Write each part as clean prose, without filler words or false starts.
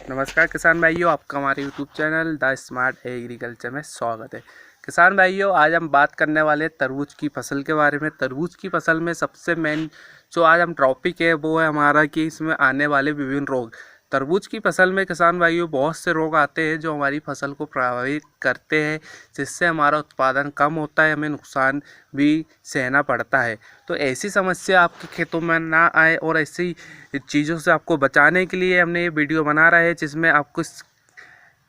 नमस्कार किसान भाइयों, आपका हमारे YouTube channel the smart agriculture में स्वागत है। किसान भाइयों, आज हम बात करने वाले तरबूज की फसल के बारे में। तरबूज की फसल में सबसे मेन जो आज हम टॉपिक है वो है हमारा कि इसमें आने वाले विभिन्न रोग। तरबूज की फसल में किसान भाइयों बहुत से रोग आते हैं जो हमारी फसल को प्रभावित करते हैं, जिससे हमारा उत्पादन कम होता है, हमें नुकसान भी सहना पड़ता है। तो ऐसी समस्या आपके खेतों में ना आए और ऐसी चीज़ों से आपको बचाने के लिए हमने ये वीडियो बना रहा है, जिसमें आपको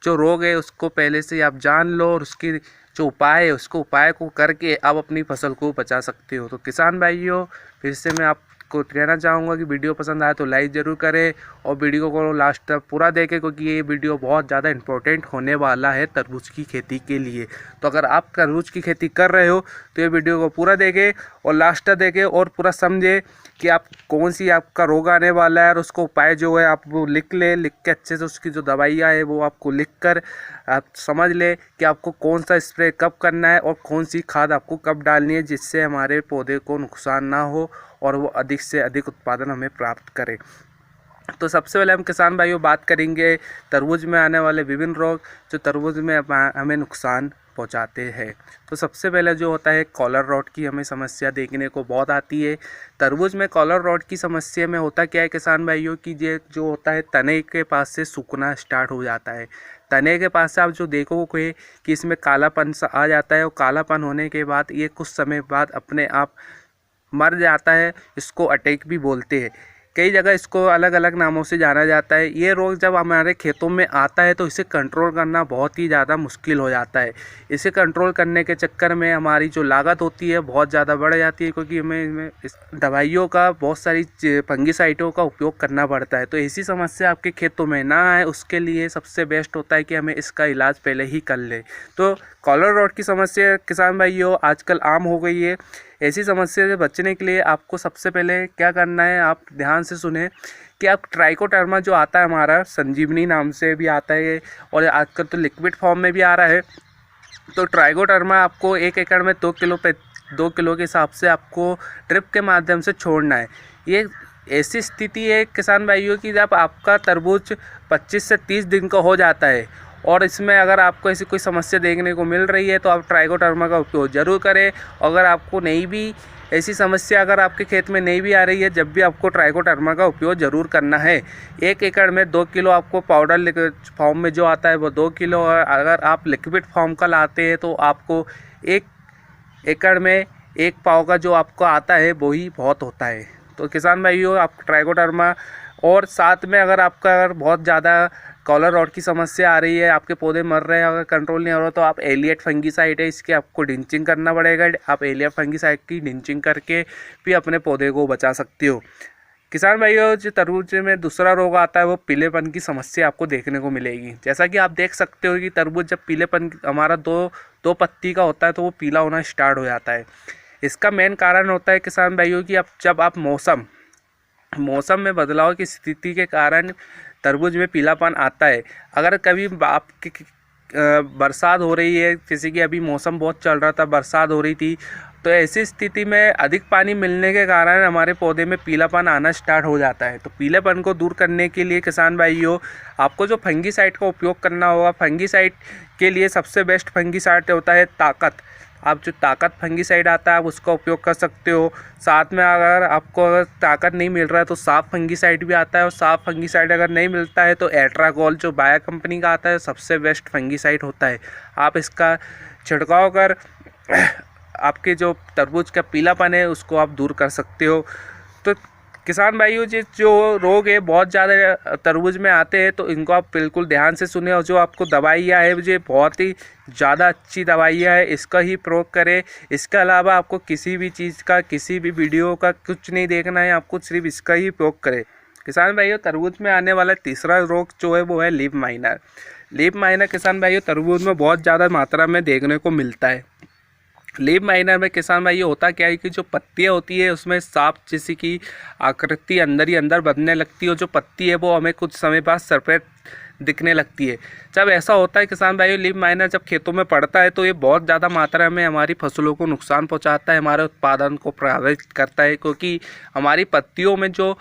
जो रोग है उसको पहले से आप जान लो और उसकी जो उपाय है उसको उपाय को करके आप अपनी फसल को बचा सकते हो। तो किसान भाइयों, फिर से मैं आपको कहना चाहूँगा कि वीडियो पसंद आए तो लाइक ज़रूर करें और वीडियो को लास्ट तक पूरा देखें, क्योंकि ये वीडियो बहुत ज़्यादा इंपॉर्टेंट होने वाला है तरबूज की खेती के लिए। तो अगर आप तरबूज की खेती कर रहे हो तो ये वीडियो को पूरा देखें और लास्ट तक देखें और पूरा समझें कि आप कौन सी आपका रोग आने वाला है और उसको उपाय जो है आप वो लिख के अच्छे से उसकी जो दवाइयाँ है वो आपको लिख कर आप समझ ले कि आपको कौन सा स्प्रे कब करना है और कौन सी खाद आपको कब डालनी है, जिससे हमारे पौधे को नुकसान ना हो और वो अधिक से अधिक उत्पादन हमें प्राप्त करे। तो सबसे पहले हम किसान भाइयों बात करेंगे तरबूज में आने वाले विभिन्न रोग जो तरबूज में हमें नुकसान पहुंचाते हैं। तो सबसे पहले जो होता है कॉलर रॉट की हमें समस्या देखने को बहुत आती है। तरबूज में कॉलर रॉट की समस्या में होता क्या है किसान भाइयों की, ये जो होता है तने के पास से सूखना स्टार्ट हो जाता है। तने के पास से आप जो देखोगे कि इसमें कालापन सा आ जाता है और कालापन होने के बाद ये कुछ समय बाद अपने आप मर जाता है। इसको अटैक भी बोलते हैं, कई जगह इसको अलग अलग नामों से जाना जाता है। ये रोग जब हमारे खेतों में आता है तो इसे कंट्रोल करना बहुत ही ज़्यादा मुश्किल हो जाता है। इसे कंट्रोल करने के चक्कर में हमारी जो लागत होती है बहुत ज़्यादा बढ़ जाती है, क्योंकि हमें इस दवाइयों का बहुत सारी फंगिसाइडों का उपयोग करना पड़ता है। तो ऐसी समस्या आपके खेतों में ना आए उसके लिए सबसे बेस्ट होता है कि हमें इसका इलाज पहले ही कर लें। तो कॉलर रॉट की समस्या किसान भाइयों आजकल आम हो गई है। ऐसी समस्या से बचने के लिए आपको सबसे पहले क्या करना है, आप ध्यान से सुने कि आप ट्राइकोडर्मा जो आता है हमारा संजीवनी नाम से भी आता है और आजकल तो लिक्विड फॉर्म में भी आ रहा है। तो ट्राइकोडर्मा आपको 1 एकड़ में 2 किलो के हिसाब से आपको ड्रिप के माध्यम से छोड़ना है। ये ऐसी स्थिति है किसान भाइयों की जब आपका तरबूज 25 से 30 दिन का हो जाता है और इसमें अगर आपको ऐसी कोई समस्या देखने को मिल रही है तो आप ट्राइकोडर्मा का उपयोग ज़रूर करें। अगर आपको नहीं भी ऐसी समस्या अगर आपके खेत में नहीं भी आ रही है, जब भी आपको ट्राइकोडर्मा का उपयोग ज़रूर करना है। 1 एकड़ में 2 किलो आपको पाउडर फॉर्म में जो आता है वो 2 किलो, और अगर आप लिक्विड फॉर्म का लाते हैं तो आपको 1 एकड़ में 1 पाव का जो आपको आता है वही बहुत होता है। तो किसान भाइयों, आप ट्राइकोडर्मा और साथ में अगर बहुत ज़्यादा कॉलर रॉट की समस्या आ रही है, आपके पौधे मर रहे हैं, अगर कंट्रोल नहीं हो रहा तो आप एलियट फंगीसाइड है इसके आपको डिंचिंग करना पड़ेगा। आप एलियट फंगीसाइड की डिंचिंग करके भी अपने पौधे को बचा सकते हो। किसान भाइयों, जो तरबूज में दूसरा रोग आता है वो पीलेपन की समस्या आपको देखने को मिलेगी। जैसा कि आप देख सकते हो कि तरबूज जब पीलेपन हमारा दो पत्ती का होता है तो वो पीला होना स्टार्ट हो जाता है। इसका मेन कारण होता है किसान भाइयों की जब आप मौसम में बदलाव की स्थिति के कारण तरबूज में पीलापन आता है। अगर कभी आपकी बरसात हो रही है, जैसे कि अभी मौसम बहुत चल रहा था, बरसात हो रही थी, तो ऐसी स्थिति में अधिक पानी मिलने के कारण हमारे पौधे में पीलापन आना स्टार्ट हो जाता है। तो पीलेपन को दूर करने के लिए किसान भाइयों आपको जो फंगीसाइड का उपयोग करना होगा, फंगीसाइड के लिए सबसे बेस्ट फंगीसाइड होता है ताकत। आप जो ताकत फंगीसाइड आता है आप उसका उपयोग कर सकते हो। साथ में अगर ताकत नहीं मिल रहा है तो साफ फंगीसाइड भी आता है, और साफ फंगीसाइड अगर नहीं मिलता है तो एट्रागोल जो बायर कंपनी का आता है सबसे बेस्ट फंगीसाइड होता है। आप इसका छिड़काव कर आपके जो तरबूज का पीलापन है उसको आप दूर कर सकते हो। तो किसान भाइयों, जो रोग है बहुत ज़्यादा तरबूज में आते हैं तो इनको आप बिल्कुल ध्यान से सुने, और जो आपको दवाइयाँ है मुझे बहुत ही ज़्यादा अच्छी दवाइयाँ है, इसका ही प्रयोग करें। इसके अलावा आपको किसी भी चीज़ का, किसी भी वीडियो का कुछ नहीं देखना है, आपको सिर्फ इसका ही प्रयोग करें। किसान भाइयों, तरबूज में आने वाला तीसरा रोग जो है वो है लीफ माइनर। लीफ माइनर किसान भाइयों तरबूज में बहुत ज़्यादा मात्रा में देखने को मिलता है। लीफ माइनर में किसान भाई ये होता क्या है कि जो पत्तियाँ होती है उसमें सांप जैसी की आकृति अंदर ही अंदर बनने लगती है, और जो पत्ती है वो हमें कुछ समय बाद सफ़ेद दिखने लगती है। जब ऐसा होता है किसान भाइयों, लीफ माइनर जब खेतों में पड़ता है तो ये बहुत ज़्यादा मात्रा में हमारी फसलों को नुकसान पहुंचाता है, हमारे उत्पादन को प्रभावित करता है, क्योंकि हमारी पत्तियों में जो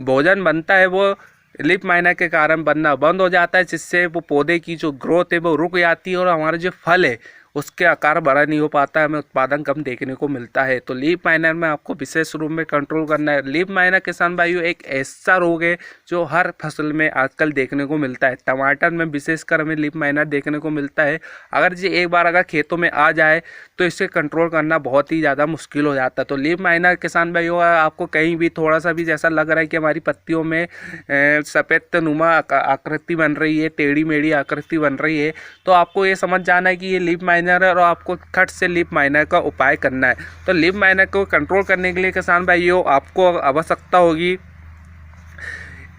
भोजन बनता है वो लीफ माइनर के कारण बनना बंद हो जाता है, जिससे वो पौधे की जो ग्रोथ है वो रुक जाती है और हमारा जो फल है उसके आकार बड़ा नहीं हो पाता है, हमें उत्पादन कम देखने को मिलता है। तो लीफ माइनर में आपको विशेष रूप में कंट्रोल करना है। लीफ माइनर किसान भाइयों एक ऐसा रोग है जो हर फसल में आजकल देखने को मिलता है। टमाटर में विशेषकर हमें लीफ माइनर देखने को मिलता है। अगर ये एक बार अगर खेतों में आ जाए तो इसे कंट्रोल करना बहुत ही ज़्यादा मुश्किल हो जाता है। तो लीफ माइनर किसान भाइयों आपको कहीं भी थोड़ा सा भी जैसा लग रहा है कि हमारी पत्तियों में सफ़ेद नुमा आकृति बन रही है, टेढ़ी मेढ़ी आकृति बन रही है, तो आपको ये समझ जाना है कि ये लीफ माइनर है और आपको खट से लीफ माइनर का उपाय करना है। तो लीफ माइनर को कंट्रोल करने के लिए किसान भाइयों आपको आवश्यकता होगी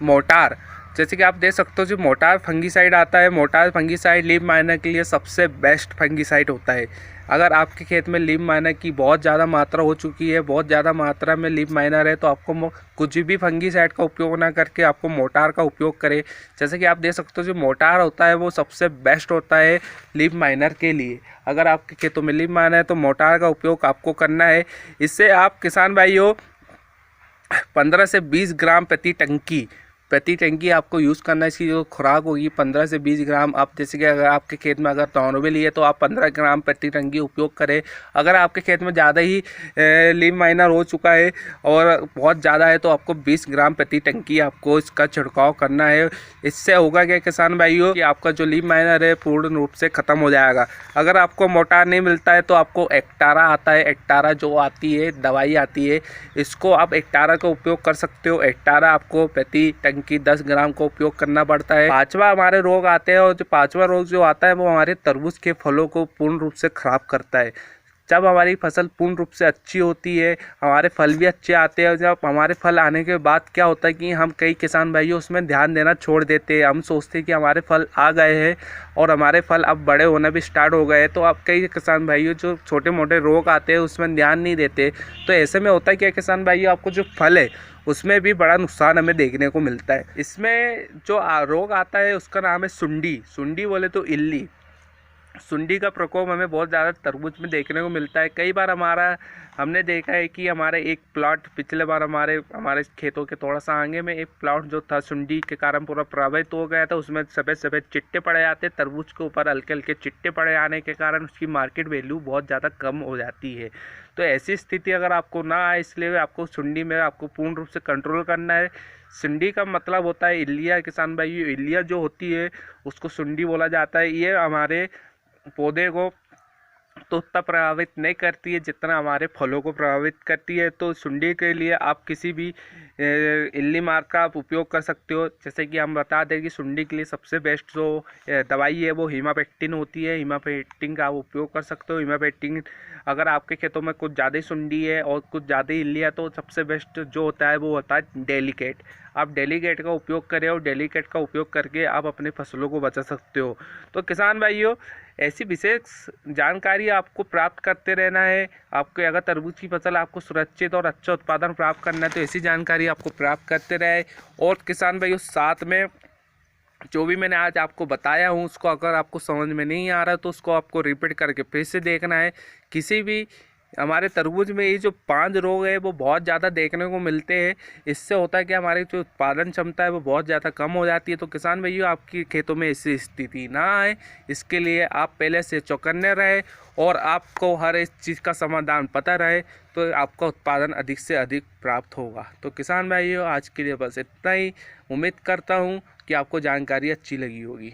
मोटार। जैसे कि आप देख सकते हो जो मोटार फंगीसाइड आता है, मोटार फंगीसाइड लीफ माइनर के लिए सबसे बेस्ट फंगीसाइड होता है। अगर आपके खेत में लीफ माइनर की बहुत ज़्यादा मात्रा हो चुकी है, बहुत ज़्यादा मात्रा में लीफ माइनर है, तो आपको कुछ भी फंगीसाइड का उपयोग ना करके आपको मोटार का उपयोग करें। जैसे कि आप देख सकते हो जो मोटार होता है वो सबसे बेस्ट होता है लीफ माइनर के लिए। अगर आपके खेतों में लीफ माइनर है तो मोटार का उपयोग आपको करना है। इससे आप किसान भाइयों 15 से 20 ग्राम प्रति टंकी आपको यूज़ करना है। इसकी जो खुराक होगी 15 से 20 ग्राम। आप जैसे कि अगर आपके खेत में अगर तौनवे लिए तो आप 15 ग्राम प्रति टंकी उपयोग करें। अगर आपके खेत में ज़्यादा ही लीफ माइनर हो चुका है और बहुत ज़्यादा है तो आपको 20 ग्राम प्रति टंकी आपको इसका छिड़काव करना है। इससे होगा क्या किसान भाइयों कि आपका जो लीफ माइनर है पूर्ण रूप से ख़त्म हो जाएगा। अगर आपको मोटार नहीं मिलता है तो आपको एक्टारा आता है, एक्टारा जो आती है दवाई आती है, इसको आप एक्टारा का उपयोग कर सकते हो। एक्टारा आपको प्रति की 10 ग्राम का उपयोग करना पड़ता है। पांचवा हमारे रोग आते हैं और जो पांचवा रोग जो आता है वो हमारे तरबूज के फलों को पूर्ण रूप से खराब करता है। जब हमारी फसल पूर्ण रूप से अच्छी होती है, हमारे फल भी अच्छे आते हैं। जब हमारे फल आने के बाद क्या होता है कि हम कई किसान भाइयों उसमें ध्यान देना छोड़ देते हैं। हम सोचते हैं कि हमारे फल आ गए हैं और हमारे फल अब बड़े होना भी स्टार्ट हो गए हैं, तो अब कई किसान भाइयों जो छोटे मोटे रोग आते हैं उसमें ध्यान नहीं देते। तो ऐसे में होता है क्या किसान भाइयों, आपको जो फल है उसमें भी बड़ा नुकसान हमें देखने को मिलता है। इसमें जो रोग आता है उसका नाम है सुंडी बोले तो इल्ली। सुंडी का प्रकोप हमें बहुत ज़्यादा तरबूज में देखने को मिलता है। कई बार हमने देखा है कि हमारे एक प्लॉट पिछले बार हमारे खेतों के थोड़ा सा आगे में एक प्लॉट जो था सुंडी के कारण पूरा प्रभावित हो गया था। उसमें सफ़ेद सफ़ेद चिट्टे पड़े आते, तरबूज के ऊपर हल्के हल्के चिट्टे पड़े आने के कारण उसकी मार्केट वैल्यू बहुत ज़्यादा कम हो जाती है। तो ऐसी स्थिति अगर आपको ना आए, इसलिए आपको सुंडी में आपको पूर्ण रूप से कंट्रोल करना है। सुंडी का मतलब होता है इल्लिया। किसान भाई इल्लिया जो होती है उसको सुंडी बोला जाता है। ये हमारे पौधे को तो उतना प्रभावित नहीं करती है जितना हमारे फलों को प्रभावित करती है। तो सुंडी के लिए आप किसी भी इल्ली मार का आप उपयोग कर सकते हो। जैसे कि हम बता दें कि सुंडी के लिए सबसे बेस्ट जो दवाई है वो हीमापेक्टिन होती है। हीमापेक्टिन का आप उपयोग कर सकते हो। हीमापेक्टिन अगर आपके खेतों में कुछ ज़्यादा सुंडी है और कुछ ज़्यादा इल्ली है तो सबसे बेस्ट जो होता है वो होता है डेलीकेट। आप डेलीकेट का उपयोग करें और डेलीकेट का उपयोग करके आप अपने फसलों को बचा सकते हो। तो किसान भाइयों ऐसी विशेष जानकारी आपको प्राप्त करते रहना है। आपके अगर तरबूज की फसल आपको सुरक्षित और अच्छा उत्पादन प्राप्त करना है तो ऐसी जानकारी आपको प्राप्त करते रहे। और किसान भाइयों साथ में जो भी मैंने आज आपको बताया हूँ उसको अगर आपको समझ में नहीं आ रहा तो उसको आपको रिपीट करके फिर से देखना है। किसी भी हमारे तरबूज में ये जो 5 रोग है वो बहुत ज़्यादा देखने को मिलते हैं। इससे होता है कि हमारी जो उत्पादन क्षमता है वो बहुत ज़्यादा कम हो जाती है। तो किसान भाइयों आपकी खेतों में ऐसी स्थिति ना आए इसके लिए आप पहले से चौकन्ने रहे और आपको हर इस चीज़ का समाधान पता रहे तो आपका उत्पादन अधिक से अधिक प्राप्त होगा। तो किसान भाइयों आज के लिए बस इतना ही। उम्मीद करता हूँ कि आपको जानकारी अच्छी लगी होगी।